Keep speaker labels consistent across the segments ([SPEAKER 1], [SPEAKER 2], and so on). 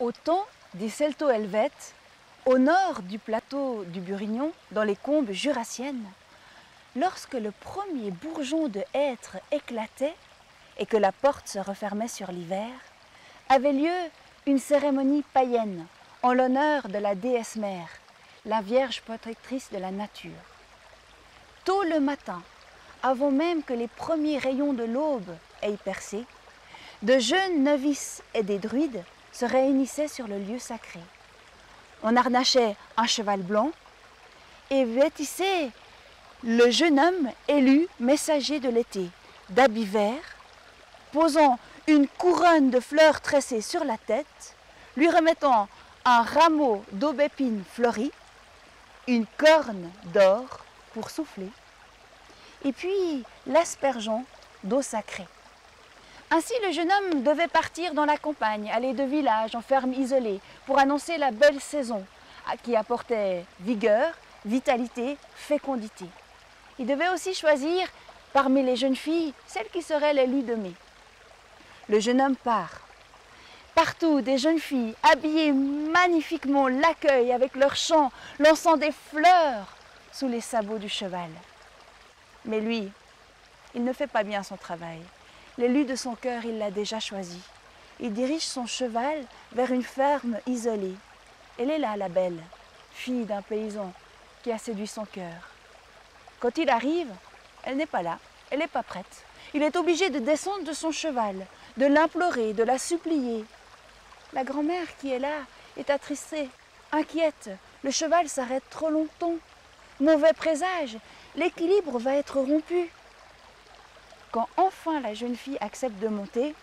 [SPEAKER 1] Au temps des Celto-Helvètes, au nord du plateau du Burignon, dans les combes jurassiennes, lorsque le premier bourgeon de hêtre éclatait et que la porte se refermait sur l'hiver, avait lieu une cérémonie païenne en l'honneur de la déesse mère, la Vierge protectrice de la nature. Tôt le matin, avant même que les premiers rayons de l'aube aient percé, de jeunes novices et des druides se réunissaient sur le lieu sacré. On harnachait un cheval blanc et vêtissait le jeune homme élu messager de l'été d'habits verts, posant une couronne de fleurs tressées sur la tête, lui remettant un rameau d'aubépine fleurie, une corne d'or pour souffler, et puis l'aspergeant d'eau sacrée. Ainsi, le jeune homme devait partir dans la campagne, aller de village en ferme isolée pour annoncer la belle saison qui apportait vigueur, vitalité, fécondité. Il devait aussi choisir parmi les jeunes filles celle qui serait l'élu de mai. Le jeune homme part. Partout, des jeunes filles habillées magnifiquement l'accueillent avec leurs chants, lançant des fleurs sous les sabots du cheval. Mais lui, il ne fait pas bien son travail. L'élu de son cœur, il l'a déjà choisi. Il dirige son cheval vers une ferme isolée. Elle est là, la belle, fille d'un paysan qui a séduit son cœur. Quand il arrive, elle n'est pas là, elle n'est pas prête. Il est obligé de descendre de son cheval, de l'implorer, de la supplier. La grand-mère qui est là est attristée, inquiète. Le cheval s'arrête trop longtemps. Mauvais présage, l'équilibre va être rompu. Quand enfin la jeune fille accepte de monter,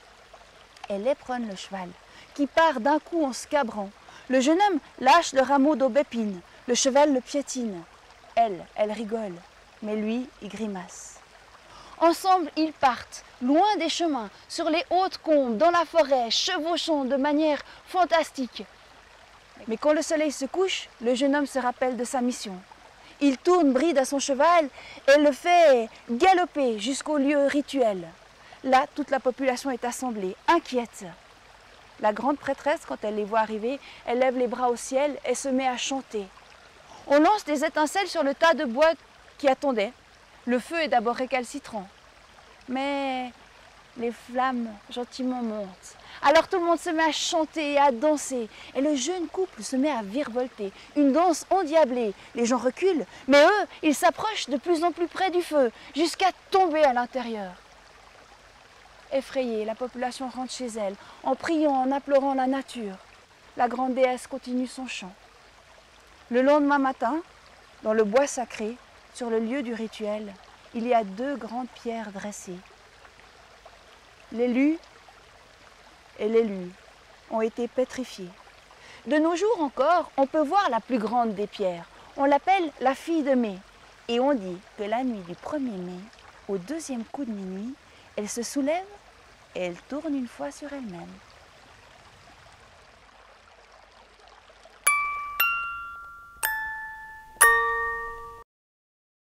[SPEAKER 1] elle éperonne le cheval, qui part d'un coup en se cabrant. Le jeune homme lâche le rameau d'aubépine, le cheval le piétine. Elle rigole, mais lui, il grimace. Ensemble, ils partent, loin des chemins, sur les hautes combes, dans la forêt, chevauchant de manière fantastique. Mais quand le soleil se couche, le jeune homme se rappelle de sa mission. Il tourne bride à son cheval et le fait galoper jusqu'au lieu rituel. Là, toute la population est assemblée, inquiète. La grande prêtresse, quand elle les voit arriver, elle lève les bras au ciel et se met à chanter. On lance des étincelles sur le tas de bois qui attendait. Le feu est d'abord récalcitrant, mais les flammes gentiment montent. Alors tout le monde se met à chanter et à danser, et le jeune couple se met à virevolter, une danse endiablée. Les gens reculent, mais eux, ils s'approchent de plus en plus près du feu, jusqu'à tomber à l'intérieur. Effrayée, la population rentre chez elle, en priant, en implorant la nature. La grande déesse continue son chant. Le lendemain matin, dans le bois sacré, sur le lieu du rituel, il y a 2 grandes pierres dressées. L'élu et l'élu ont été pétrifiés. De nos jours encore, on peut voir la plus grande des pierres. On l'appelle la fille de mai. Et on dit que la nuit du 1er mai, au 2e coup de minuit, elle se soulève et elle tourne une fois sur elle-même.